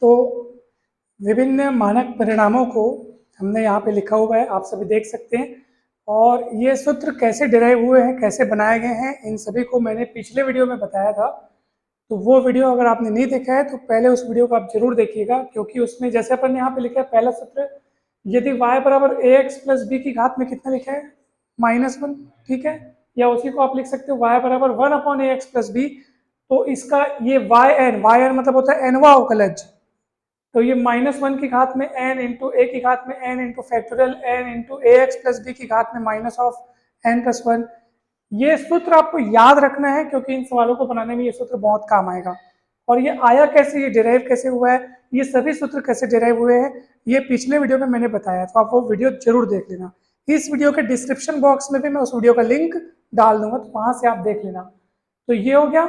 तो विभिन्न मानक परिणामों को हमने यहाँ पे लिखा हुआ है, आप सभी देख सकते हैं। और ये सूत्र कैसे डिराइव हुए हैं, कैसे बनाए गए हैं, इन सभी को मैंने पिछले वीडियो में बताया था। तो वो वीडियो अगर आपने नहीं देखा है तो पहले उस वीडियो को आप जरूर देखिएगा, क्योंकि उसमें जैसे अपन यहाँ पे लिखा है पहला सूत्र, यदि y बराबर ax प्लस बी की घात में कितना लिखा है -1, ठीक है। या उसी को आप लिख सकते हो y बराबर 1/ax प्लस बी। तो इसका ये yn मतलब होता है nवा अवकलज। तो ये -1 की घात में n इंटू a की घात में n into factorial n into ax plus B की घात में -n+1। ये सूत्र आपको याद रखना है, क्योंकि इन सवालों को बनाने में ये सूत्र बहुत काम आएगा। और ये आया कैसे, ये डिराइव कैसे हुआ है, ये सभी सूत्र कैसे डिराइव हुए हैं, ये पिछले वीडियो में मैंने बताया, तो आप वो वीडियो जरूर देख लेना। इस वीडियो के डिस्क्रिप्शन बॉक्स में भी मैं उस वीडियो का लिंक डाल दूंगा, तो वहां से आप देख लेना। तो ये हो गया।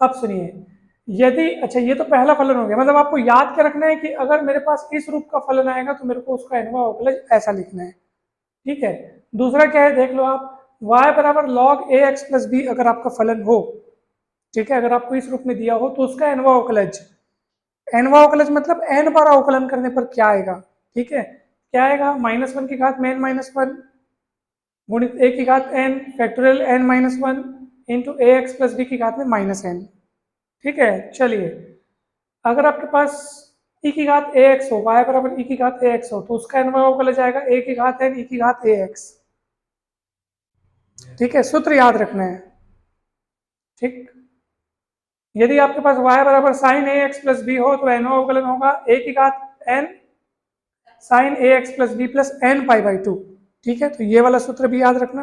अब सुनिए, यदि अच्छा ये तो पहला फलन हो गया, मतलब आपको याद क्या रखना है कि अगर मेरे पास इस रूप का फलन आएगा तो मेरे को उसका nवा अवकलज ऐसा लिखना है, ठीक है। दूसरा क्या है, देख लो आप, y बराबर log ax प्लस बी अगर आपका फलन हो, ठीक है, अगर आपको इस रूप में दिया हो तो उसका nवा अवकलज, nवा अवकलज मतलब n बार अवकलन करने पर क्या आएगा, ठीक है। क्या आएगा, -1 की घात में n-1 गुणित a की घात n factorial n-1 into ax plus B की घात में -n, ठीक है। चलिए, अगर आपके पास e की घात ax हो, y बराबर e की घात ax हो, तो उसका nवा अवकलज आएगा a की घात n e की घात ax, ठीक है। सूत्र याद रखना है, ठीक। यदि आपके पास y बराबर साइन ax प्लस बी हो तो nवा अवकलन होगा a की घात n sine ax plus B plus n π/2, ठीक है। तो ये वाला सूत्र भी याद रखना।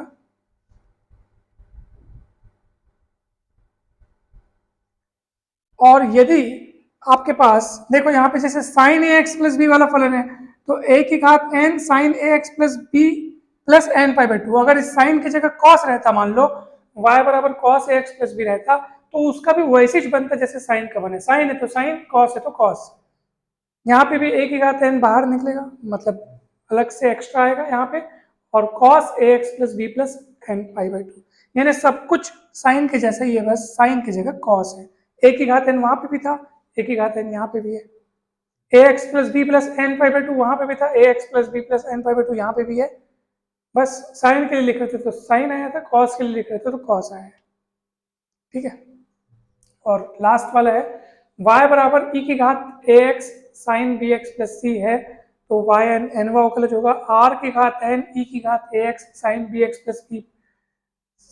और यदि आपके पास देखो यहाँ पे जैसे साइन ax प्लस बी वाला फलन है, तो a की घात n sine ax plus B plus n π/2, अगर इस साइन की जगह cos रहता, मान लो y बराबर cos ax प्लस बी रहता, तो उसका भी वैसे ही बनता जैसे साइन का बने, साइन है तो साइन, कॉस है तो कॉस। यहाँ पे भी a की घात n बाहर निकलेगा, मतलब अलग से एक्स्ट्रा आएगा यहाँ पे, और cos ax plus B plus n π/2, यानी सब कुछ साइन के जैसा ही है, बस साइन की जगह कॉस है। a की घात n वहां पे भी था, a की घात n यहाँ पे भी है, ax plus B plus n π/2 वहां पे भी था, ax plus B plus n π/2 यहाँ पे भी है। बस साइन के लिए लिख रहे थे तो साइन आया था, कॉस के लिए लिख रहे थे तो कॉस आया, ठीक है। और लास्ट वाला है y बराबर e की घात ax sine bx plus c है, तो y nवा अवकलज होगा r की घात n e की घात ax sine bx plus c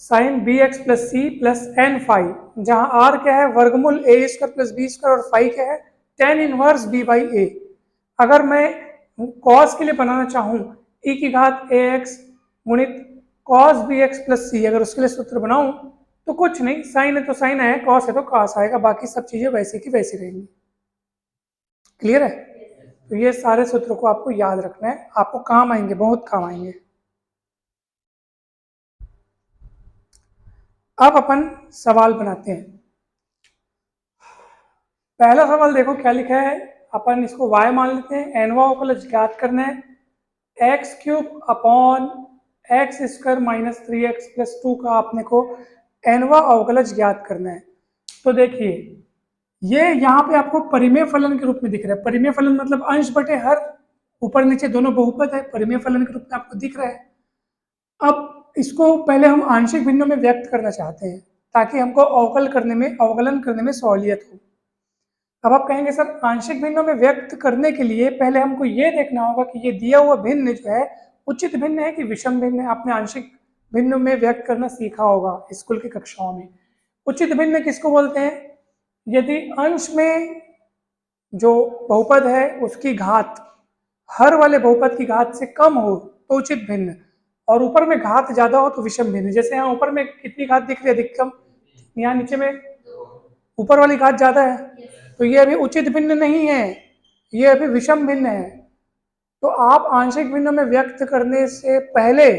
sine bx plus c plus n phi, जहां r क्या है, वर्गमूल a square plus B square, और फाई क्या है, tan inverse b by a। अगर मैं cos के लिए बनाना चाहूँ e की घात ax गुणित cos bx प्लस c, अगर उसके लिए सूत्र बनाऊं तो कुछ नहीं, साइन है तो साइन आया, कॉस है तो कॉस आएगा, बाकी सब चीजें वैसे की वैसी रहेंगी। क्लियर है। तो ये सारे सूत्रों को आपको याद रखना है, आपको काम आएंगे, बहुत काम आएंगे। अब अपन सवाल बनाते हैं। पहला सवाल देखो क्या लिखा है, अपन इसको y मान लेते हैं, nवा अवकलज ज्ञात करना है, x³ upon x square minus 3x plus 2 का आपने को nवा अवकलज ज्ञात करना है। तो देखिए, ये यहाँ पे आपको परिमेय फलन के रूप में दिख रहा है। परिमेय फलन मतलब अंश बटे हर, ऊपर नीचे दोनों बहुपद है, परिमेय फलन के रूप में आपको दिख रहा है। अब इसको पहले हम आंशिक भिन्नों में व्यक्त करना चाहते हैं, ताकि हमको अवकलन करने में सहूलियत हो। अब आप कहेंगे सर आंशिक भिन्नों में व्यक्त करने के लिए पहले हमको ये देखना होगा कि ये दिया हुआ भिन्न जो है उचित भिन्न है कि विषम भिन्न है। आपने आंशिक भिन्न में व्यक्त करना सीखा होगा स्कूल की कक्षाओं में। उचित भिन्न किसको बोलते हैं, यदि अंश में जो बहुपद है उसकी घात हर वाले बहुपद की घात से कम हो तो उचित भिन्न, और ऊपर में घात ज्यादा हो तो विषम भिन्न। जैसे यहाँ ऊपर में कितनी घात दिख रही है, अधिकतम, यहाँ नीचे में ऊपर वाली घात ज्यादा है, तो ये अभी उचित भिन्न नहीं है, ये अभी विषम भिन्न है। तो आप आंशिक भिन्नों में व्यक्त करने से पहले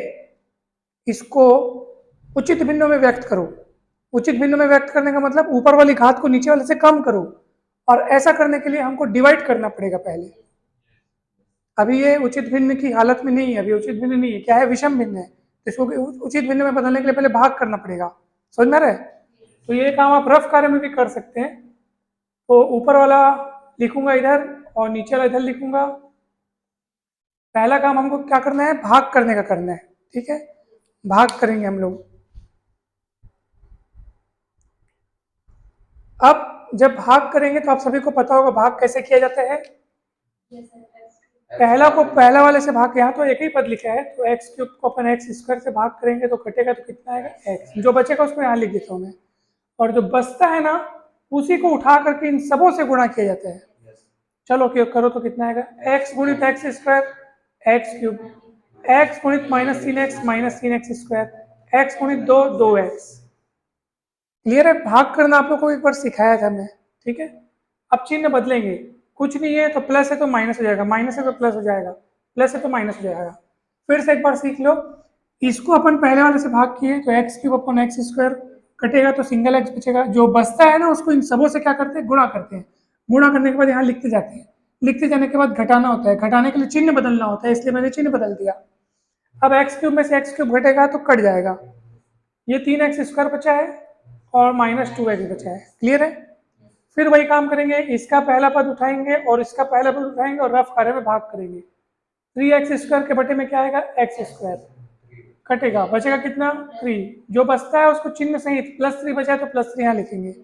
इसको उचित भिन्नों में व्यक्त करो। उचित भिन्न में व्यक्त करने का मतलब ऊपर वाली घात को नीचे वाले से कम करो, और ऐसा करने के लिए हमको डिवाइड करना पड़ेगा पहले। अभी ये उचित भिन्न की हालत में नहीं है, अभी उचित भिन्न नहीं है, क्या है, विषम भिन्न है। तो इसको उचित भिन्न में बदलने के लिए पहले भाग करना पड़ेगा, समझ में आ रहा है। तो ये काम आप रफ कार्य में भी कर सकते हैं। तो ऊपर वाला लिखूंगा इधर और नीचे वाला इधर लिखूंगा। पहला काम हमको क्या करना है, भाग करने का करना है, ठीक है, भाग करेंगे हम लोग। अब जब भाग करेंगे तो आप सभी को पता होगा भाग कैसे किया जाता है। पहला वाले से भाग, यहाँ तो एक ही पद लिखा है, तो एक्स क्यूब को अपन एक्स स्क्वायर से भाग करेंगे तो कटेगा तो कितना आएगा एक्स, जो बचेगा उसको यहाँ लिख देता हूँ मैं, और जो बचता है ना उसी को उठा करके इन सबों से गुणा किया जाता है। चलो करो तो कितना आएगा, एक्स गुणित x square x cube, x गुणित -3x स्क्वायर, एक्स गुणित 2x। क्लियर है, भाग करना आप लोग को एक बार सिखाया था मैं, ठीक है। अब चिन्ह बदलेंगे, कुछ नहीं है तो प्लस है तो माइनस हो जाएगा, माइनस है तो प्लस हो जाएगा, प्लस है तो माइनस हो जाएगा। फिर से एक बार सीख लो, इसको अपन पहले वाले से भाग किए तो x cube upon x square, कटेगा तो सिंगल एक्स बचेगा, जो बचता है ना उसको इन सबों से क्या करते हैं, गुणा करते हैं। गुणा करने के बाद यहाँ लिखते जाते हैं, लिखते जाने के बाद घटाना होता है, घटाने के लिए चिन्ह बदलना होता है, इसलिए मैंने चिन्ह बदल दिया। अब एक्स क्यूब में से एक्स क्यूब घटेगा तो कट जाएगा, ये 3x स्क्वायर बचा है और -2x बचा है। क्लियर है, फिर वही काम करेंगे, इसका पहला पद उठाएंगे और इसका पहला पद उठाएंगे और रफ कार्य में भाग करेंगे। 3x स्क्वायर के बटे में क्या आएगा, एक्स स्क्वायर, कटेगा, बचेगा कितना 3, जो बचता है उसको चिन्ह सहित +3 बचा है तो +3 यहाँ लिखेंगे।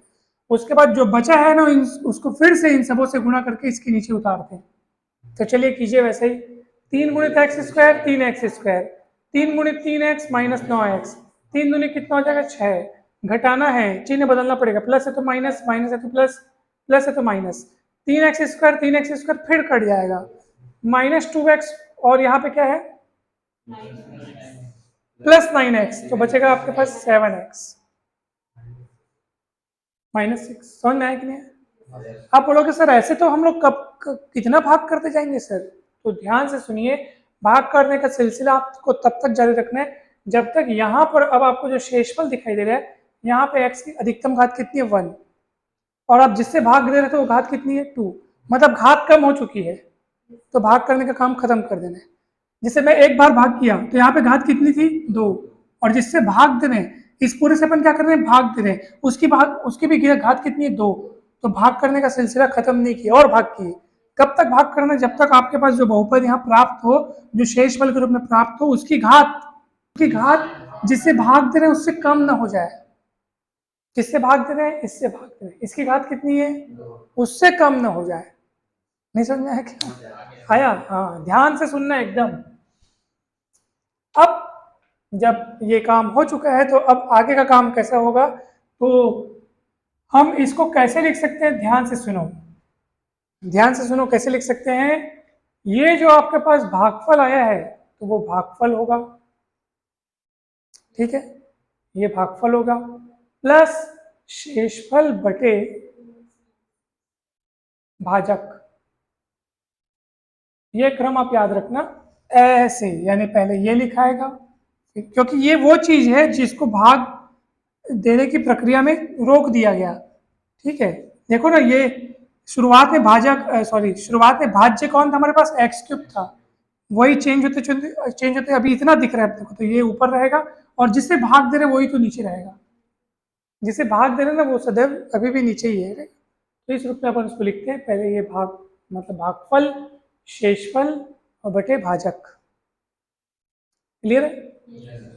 उसके बाद जो बचा है ना उसको फिर से इन सबों से गुणा करके इसके नीचे उतारते हैं। तो चलिए कीजिए वैसे ही, 3 गुणित एक्स स्क्वायर 3x स्क्वायर, 3 गुणित 3x -9x, 3 दूनी कितना हो जाएगा 6, घटाना है चिन्ह बदलना पड़ेगा, प्लस है तो माइनस, माइनस है तो प्लस, प्लस है तो माइनस, 3x स्क्वायर फिर कट जाएगा, -2x और यहाँ पे क्या है +9x, तो बचेगा आपके पास 7x -6। समझ में आया कि नहीं? आप बोलोगे सर ऐसे तो हम लोग कितना भाग करते जाएंगे सर, तो ध्यान से सुनिए, भाग करने का सिलसिला आपको तब तक जारी रखना है जब तक यहाँ पर, अब आपको जो शेषफल दिखाई दे रहा है यहाँ पे x की अधिकतम घात कितनी है 1, और आप जिससे भाग दे रहे थे वो घात कितनी है 2, मतलब घात कम हो चुकी है, तो भाग करने का काम खत्म कर देना है। जिससे मैं एक बार भाग किया तो यहाँ पे घात कितनी थी 2, और जिससे भाग दे रहे हैं इस पूरे से अपन क्या कर रहे हैं, भाग दे रहे हैं, उसकी भी घात कितनी है 2, तो भाग करने का सिलसिला खत्म नहीं किया और भाग किए। कब तक भाग करना, जब तक आपके पास जो बहुपद यहाँ प्राप्त हो, जो शेषफल के रूप में प्राप्त हो, उसकी घात जिससे भाग दे रहे हैं उससे कम ना हो जाए। किससे भाग दे रहे हैं, इससे भाग दे रहे हैं, इसकी घात कितनी है, उससे कम ना हो जाए। नहीं समझ में आया क्या, आया? हाँ, ध्यान से सुनना एकदम। अब जब ये काम हो चुका है तो अब आगे का काम कैसा होगा, तो हम इसको कैसे लिख सकते हैं, ध्यान से सुनो, ध्यान से सुनो, कैसे लिख सकते हैं। ये जो आपके पास भागफल आया है तो वो भागफल होगा, ठीक है, ये भागफल होगा, प्लस शेषफल बटे भाजक, ये क्रम आप याद रखना ऐसे, यानी पहले ये लिखाएगा, क्योंकि ये वो चीज है जिसको भाग देने की प्रक्रिया में रोक दिया गया, ठीक है। देखो ना, ये शुरुआत में शुरुआत में भाज्य कौन था हमारे पास, एक्स क्यूब था, वही चेंज होते अभी इतना दिख रहा है, तो ये ऊपर रहेगा, और जिससे भाग दे रहे वही तो नीचे रहेगा, जिसे भाग दे रहे ना वो सदैव अभी भी नीचे ही है। तो इस रूप में अपन उसको लिखते हैं, पहले ये भाग मतलब भागफल, शेषफल और बटे भाजक। क्लियर है?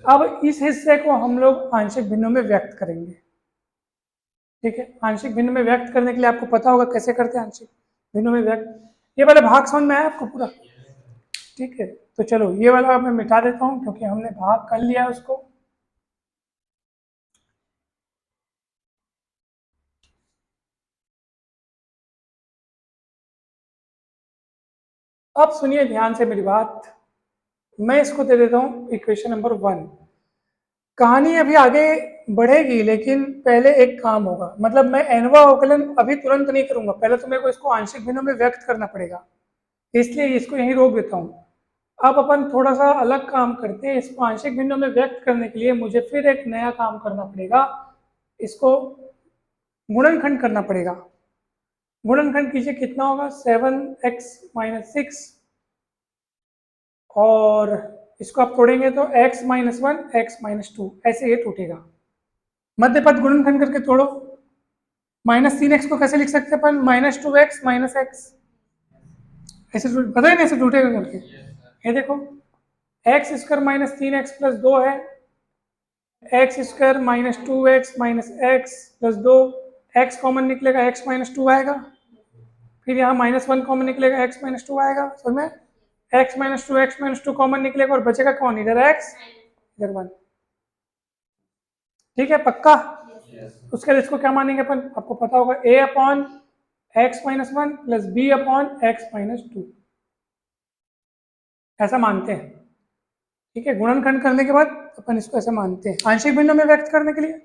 अब इस हिस्से को हम लोग आंशिक भिन्नों में व्यक्त करेंगे, ठीक है। आंशिक भिन्न में व्यक्त करने के लिए आपको पता होगा कैसे करते हैं आंशिक भिन्नों में व्यक्त। ये वाला भाग समझ में आया आपको पूरा, ठीक है। तो चलो ये वाला मैं मिटा देता हूँ क्योंकि हमने भाग कर लिया है उसको। अब सुनिए ध्यान से मेरी बात, मैं इसको दे देता हूँ इक्वेशन नंबर 1। कहानी अभी आगे बढ़ेगी लेकिन पहले एक काम होगा, मतलब मैं एनवा अवकलन अभी तुरंत नहीं करूंगा, पहले तो मेरे को इसको आंशिक भिन्नों में व्यक्त करना पड़ेगा, इसलिए इसको यहीं रोक देता हूँ। अब अपन थोड़ा सा अलग काम करते हैं, इसको आंशिक भिन्नों में व्यक्त करने के लिए मुझे फिर एक नया काम करना पड़ेगा, इसको गुणनखंड करना पड़ेगा। गुणनखंड कीजिए, कितना होगा 7x - 6, और इसको आप तोड़ेंगे तो x - 1 x - 2 ऐसे ये टूटेगा। मध्य पद गुणनखंड करके तोड़ो, -3x को कैसे लिख सकते हैं अपन? -2x माइनस एक्स, ऐसे पता है ना, ऐसे टूटेगा करके। ये देखो x square minus 3x plus 2 है, x square minus 2x minus x plus 2, x common निकलेगा, एक्स माइनस 2 आएगा, फिर यहाँ -1 कॉमन निकलेगा, एक्स माइनस 2 आएगा, समझ में? एक्स माइनस टू कॉमन निकलेगा और बचेगा कौन? इधर एक्स इधर 1। ठीक है, पक्का? उसके बाद इसको क्या मानेंगे अपन? आपको पता होगा a upon X minus 1 plus B upon X minus 2, ऐसा मानते हैं। ठीक है, गुणनखंड करने के बाद अपन इसको ऐसा मानते हैं आंशिक भिन्नों में व्यक्त करने के लिए,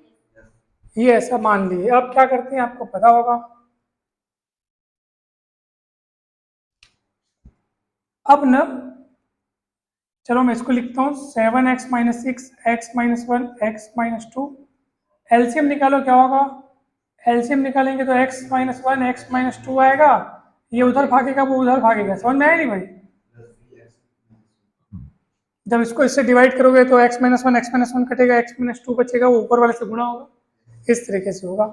ये ऐसा मान लिए। अब क्या करते हैं आपको पता होगा। अब न चलो मैं इसको लिखता हूँ 7x minus 6 x minus 1 x minus 2, LCM निकालो क्या होगा? एलसीएम निकालेंगे तो x माइनस 1 एक्स माइनस 2 आएगा, ये उधर भागेगा वो उधर भागेगा, समझ में आया नहीं भाई? जब इसको इससे डिवाइड करोगे तो x माइनस 1 एक्स माइनस 1 कटेगा, x माइनस 2 बचेगा, वो ऊपर वाले से गुणा होगा, इस तरीके से होगा।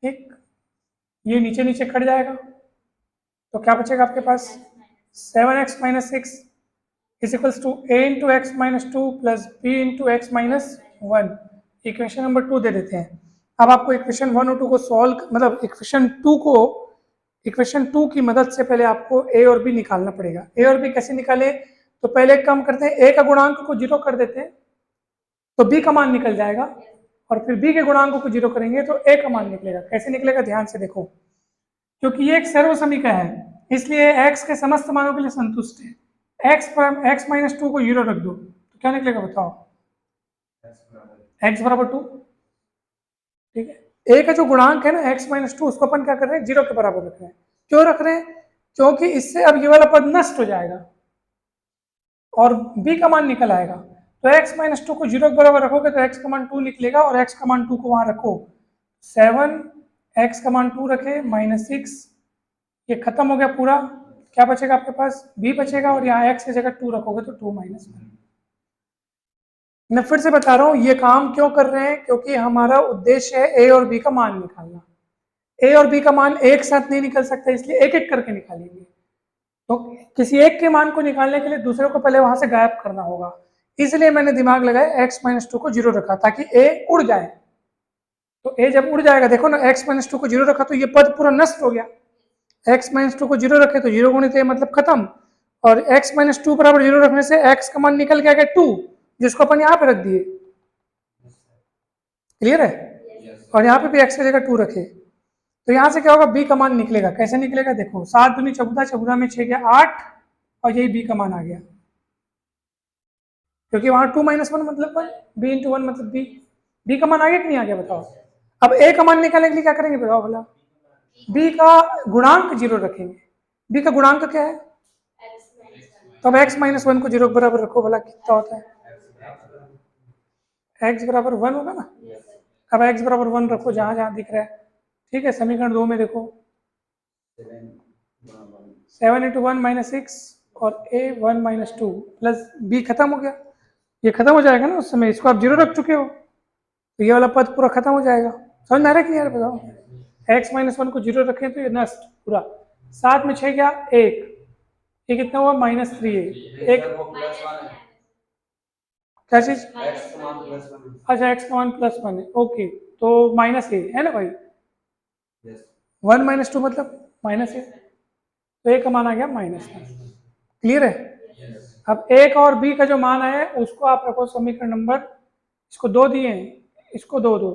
ठीक, ये नीचे नीचे कट जाएगा तो क्या बचेगा आपके पास? 7x minus 6 is equals to a into X minus 2 plus b into X minus 1। Equation number 2 दे देते हैं। अब आपको इक्वेशन 1 और 2 को सॉल्व, मतलब इक्वेशन 2 की मदद से पहले आपको a और b निकालना पड़ेगा। a और b कैसे निकाले? तो पहले एक काम करते हैं, a का गुणांक को 0 कर देते हैं तो b का मान निकल जाएगा, और फिर b के गुणांक को 0 करेंगे तो a का मान निकलेगा। कैसे निकलेगा ध्यान से देखो, क्योंकि ये एक सर्व समीकरण है इसलिए x के समस्त मानों के लिए संतुष्ट है। x माइनस 2 को 0 रख दो तो क्या निकलेगा बताओ? x बराबर 2। ठीक है, a का जो गुणांक है ना x माइनस 2, उसको अपन क्या कर रहे हैं? 0 के बराबर रख रहे हैं। क्यों रख रहे हैं? क्योंकि इससे अब ये वाला पद नष्ट हो जाएगा और b का मान निकल आएगा। तो x माइनस 2 को 0 के बराबर रखोगे तो x का मान 2 निकलेगा, और x का मान 2 को वहां रखो। 7 x का मान 2 रखे माइनस 6, ये खत्म हो गया पूरा। क्या बचेगा आपके पास? b बचेगा, और यहाँ x की जगह 2 रखोगे तो 2 माइनस 1। मैं फिर से बता रहा हूँ ये काम क्यों कर रहे हैं, क्योंकि हमारा उद्देश्य है a और b का मान निकालना। a और b का मान एक साथ नहीं निकल सकता, इसलिए एक एक करके निकालेंगे। तो किसी एक के मान को निकालने के लिए दूसरे को पहले वहां से गायब करना होगा, इसलिए मैंने दिमाग लगाया x माइनस 2 को 0 रखा ताकि a उड़ जाए। तो a जब उड़ जाएगा, देखो ना, x माइनस 2 को 0 रखा तो ये पद पूरा नष्ट हो गया। x माइनस 2 को 0 रखे तो 0 गुणित a मतलब खत्म, और x माइनस 2 बराबर 0 रखने से x का मान निकल के आ गया 2, जिसको अपन यहाँ पे रख दिए। क्लियर है? और यहाँ पे भी x की जगह 2 रखे तो यहाँ से क्या होगा? b का मान निकलेगा। कैसे निकलेगा देखो, 7 दूनी 14, 14 में 6 गया 8, और यही b का मान आ गया, क्योंकि वहां 2 माइनस 1 मतलब 1, b इंटू 1 मतलब b का मान आ गया कि नहीं आ गया बताओ? अब a का मान निकालने के लिए क्या करेंगे बताओ भला? b का गुणांक 0 रखेंगे। b का गुणांक क्या है? तो अब x माइनस 1 को 0 के बराबर रखो भला, कितना होता है? x बराबर 1 होगा ना। अब x बराबर 1 रखो जहां जहां दिख रहा है। ठीक है, समीकरण 2 में देखो 7 इंटू 1 माइनस 6 और a 1 माइनस 2 प्लस b खत्म हो गया, ये खत्म हो जाएगा ना उस समय, इसको आप 0 रख चुके हो तो ये वाला पद पूरा खत्म हो जाएगा। समझ में आ रहा है कि नहीं यार बताओ? x माइनस 1 को 0 रखें तो ये नष्ट पूरा। 7 में 6 गया 1, ये कितना हुआ? Minus 3a। एक क्या चीज? अच्छा, x का मान प्लस 1 है, ओके, तो माइनस a है ना भाई? 1 माइनस 2 मतलब माइनस a, तो a का मान आ गया माइनस 1। क्लियर है? अब a का और b का जो मान है उसको आप रखो समीकरण नंबर, इसको 2 दिए हैं, इसको 2 दो,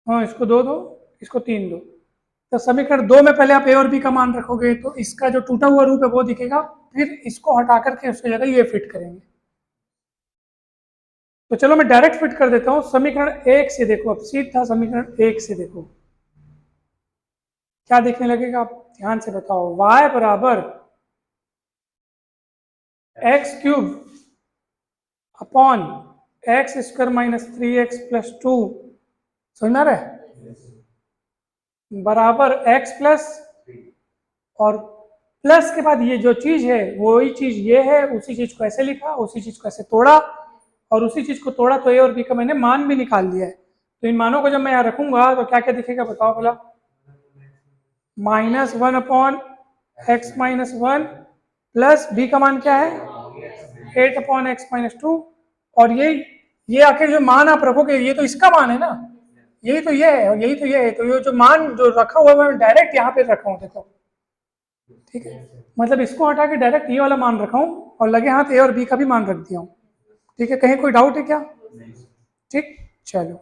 हाँ इसको 2 दो, इसको 3 दो, तो समीकरण 2 में पहले आप a और b का मान रखोगे तो इसका जो टूटा हुआ रूप है वो दिखेगा, फिर इसको हटा करके उसकी जगह ये फिट करेंगे। तो चलो मैं डायरेक्ट फिट कर देता हूं समीकरण 1 से। देखो अब सीधा समीकरण 1 से देखो क्या देखने लगेगा, आप ध्यान से बताओ। y बराबर x cube upon x square minus 3x plus 2, समझ आ रहा है? बराबर x प्लस, और प्लस के बाद ये जो चीज है वही चीज ये है, उसी चीज को ऐसे लिखा, उसी चीज को ऐसे तोड़ा, और उसी चीज को तोड़ा तो a और b का मैंने मान भी निकाल लिया है। तो इन मानों को जब मैं यहाँ रखूंगा तो क्या क्या दिखेगा बताओ भला, -1 upon x minus 1 plus b का मान क्या है 8 अपॉन x माइनस 2, और ये आखिर जो मान आप रखोगे ये तो इसका मान है ना, यही तो ये है और यही तो ये है, तो ये जो मान जो रखा हुआ है मैं डायरेक्ट यहाँ पे रखा हूँ देखो, ठीक है, मतलब इसको हटा के डायरेक्ट ये वाला मान रखा हूँ और लगे हाथ ए और बी का भी मान रख दिया हूँ, ठीक है। कहीं कोई डाउट है क्या? ठीक, चलो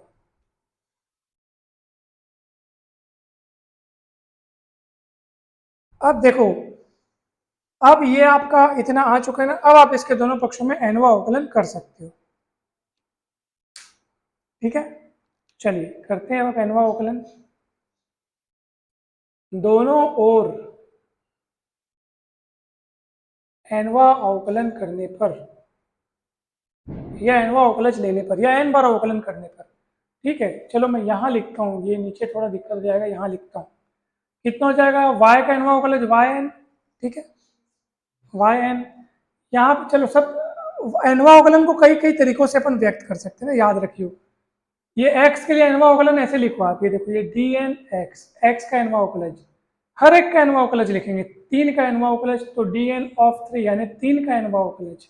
अब देखो, अब ये आपका इतना आ चुका है ना, अब आप इसके दोनों पक्षों में nवां अवकलन कर सकते हो, ठीक है। चलिए करते हैं अब nवां अवकलन। दोनों ओर nवां अवकलन करने पर या nवां अवकलज लेने पर या n बार अवकलन करने पर, ठीक है। चलो मैं यहाँ लिखता हूँ, ये नीचे थोड़ा दिक्कत हो जाएगा, यहाँ लिखता हूँ कितना हो जाएगा y का nवां अवकलज yn, ठीक है, yn। यहाँ पे चलो सब nवां अवकलन को कई कई तरीकों से अपन व्यक्त कर सकते हैं ना, याद रखियो। ये x के लिए nवां अवकलन ऐसे लिखो आप, ये देखो ये dn x का nवां अवकलज, हर एक का nवां अवकलज लिखेंगे, 3 का nवां अवकलज तो dn ऑफ 3 यानी 3 का nवां अवकलज,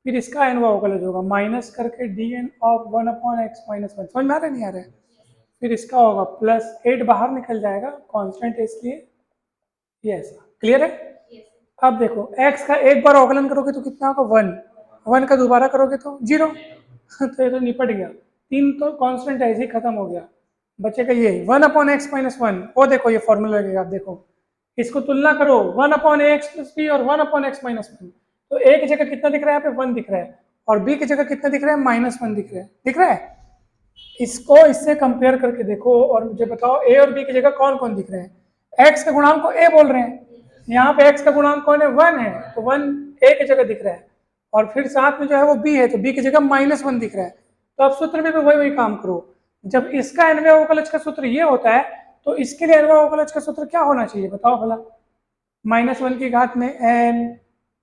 फिर इसका nवां अवकलज होगा माइनस करके dn of 1 upon x minus 1, समझ में आ रहा है नहीं आ रहा है? फिर इसका होगा प्लस 8 बाहर निकल जाएगा, कांस्टेंट है इसलिए ये ऐसा, क्लियर है? अब देखो x का एक बार अवकलन करोगे तो कितना होगा 1, 1 का दोबारा करोगे तो 0 तो ये तो निपट गया, 3 तो कांस्टेंट ऐसे ही खत्म हो गया, बचेगा ये 1 अपॉन एक्स माइनस 1, वो देखो ये फॉर्मूला लगेगा, आप देखो इसको तुलना करो 1 अपॉन एक्स प्लस बी और 1 अपॉन एक्स माइनस 1, तो ए की जगह कितना दिख रहा है यहाँ पे 1 दिख रहा है, और बी की जगह कितना दिख रहा है -1 दिख रहा है, दिख रहा है? इसको इससे कंपेयर करके देखो और मुझे बताओ ए और बी की जगह कौन कौन दिख रहे हैं? एक्स का गुणांक को ए बोल रहे हैं, यहाँ पे एक्स का गुणांक कौन है 1 है, तो 1 ए की जगह दिख रहा है, और फिर साथ में जो है वो बी है, तो बी की जगह -1 दिख रहा है। तो अब सूत्र में भी वही काम करो, जब इसका nवें अवकलज का सूत्र ये होता है तो इसके लिए nवां अवकलज का सूत्र क्या होना चाहिए बताओ भला, -1 की घात में n,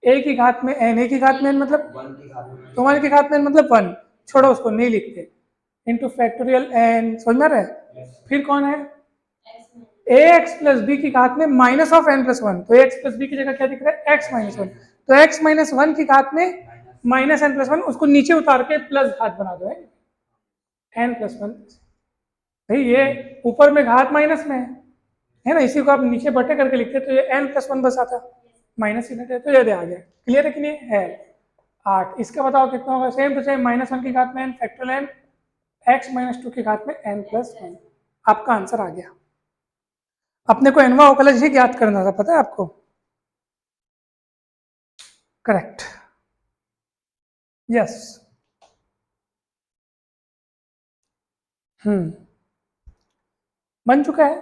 a की घात में n, a की घात में n मतलब 1 की घात में n मतलब 1, छोड़ो उसको नहीं लिखते, इंटू फैक्टोरियल n, समझ में आ रहा है? फिर कौन है ax प्लस b की घात में माइनस ऑफ n प्लस 1, तो ax प्लस b की जगह क्या दिख रहा है x माइनस 1, तो x माइनस 1 की घात में माइनस n प्लस 1, उसको नीचे उतार के प्लस घात बना दो, है n प्लस 1, भाई ये ऊपर में घात माइनस में है ना, इसी को आप नीचे बटे करके लिखते तो ये n प्लस 1 बस आता, माइनस यूनिट है तो ये आ गया, क्लियर है कि नहीं है? 8, इसका बताओ कितना होगा, सेम टू सेम -1 की घात में n factorial n x minus 2 की घात में n प्लस 1, आपका आंसर आ गया। अपने को nवां अवकलज ही ज्ञात करना था, पता है आपको? Correct, yes. बन चुका है,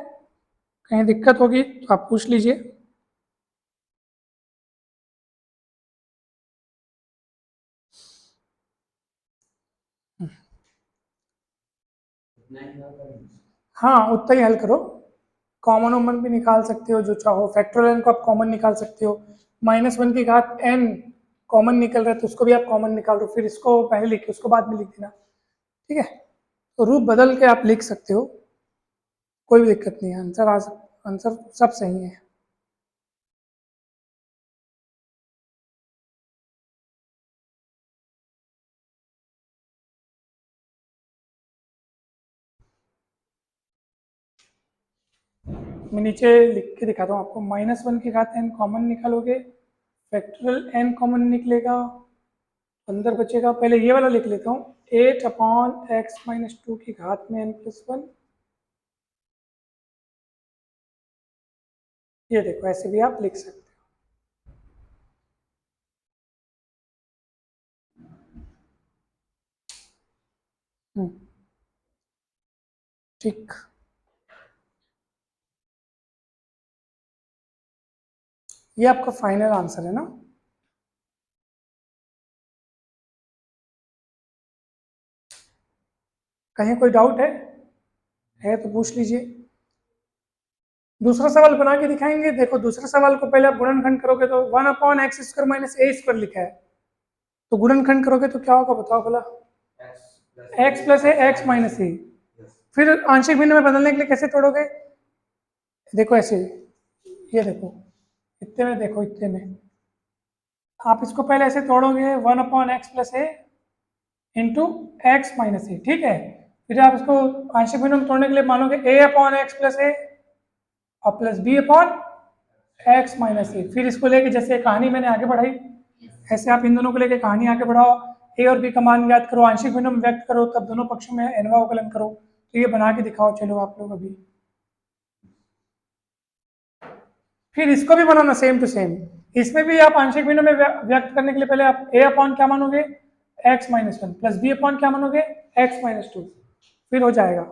कहीं दिक्कत होगी तो आप पूछ लीजिए। हाँ उतना ही हल करो, कॉमन ओमन भी निकाल सकते हो जो चाहो, फैक्टोरियल को आप कॉमन निकाल सकते हो, -1 की घात n कॉमन निकल रहा है तो उसको भी आप कॉमन निकाल दो, फिर इसको पहले लिख के उसको बाद में लिख देना, ठीक है। तो रूप बदल के आप लिख सकते हो, कोई भी दिक्कत नहीं है, आंसर सब सही है। मैं नीचे लिख के दिखाता हूँ आपको, -1 की घात n कॉमन निकालोगे, फैक्टोरियल n कॉमन निकलेगा, अंदर बचेगा, पहले ये वाला लिख लेता हूँ 8 अपॉन एक्स माइनस 2 की घात में n प्लस 1, ये देखो ऐसे भी आप लिख सकते हो, ठीक। ये आपका फाइनल आंसर है ना? कहीं कोई डाउट है तो पूछ लीजिए। दूसरा सवाल बना के दिखाएंगे, देखो दूसरे सवाल को पहले आप गुणनखंड करोगे तो 1 अपॉन एक्स स्क्वायर माइनस ए स्क्वायर लिखा है, तो गुणनखंड करोगे तो क्या होगा बताओ भला, x प्लस ए एक्स माइनस ए, फिर आंशिक भिन्न में बदलने के लिए कैसे तोड़ोगे? देखो ऐसे, ये देखो इतने में, देखो इतने में आप इसको पहले ऐसे तोड़ोगे 1/x प्लस ए इंटू एक्स माइनस ए, ठीक है। फिर आप इसको आंशिक भिन्न में तोड़ने के लिए मानोगे a/x प्लस ए और प्लस b/x माइनस ए। फिर इसको लेके जैसे कहानी मैंने आगे बढ़ाई, ऐसे आप इन दोनों को लेके कहानी आगे बढ़ाओ, ए और बी का मान ज्ञात करो, आंशिक भिन्न में व्यक्त करो, तब दोनों पक्षों में nवां अवकलन करो। तो ये बना के दिखाओ, चलो आप लोग अभी। फिर इसको भी बनाना सेम टू सेम, इसमें भी आप आंशिक भिन्न में व्यक्त करने के लिए पहले आप a/, क्या मानोगे, x माइनस 1 प्लस b/, क्या मानोगे, x माइनस 2, फिर हो जाएगा।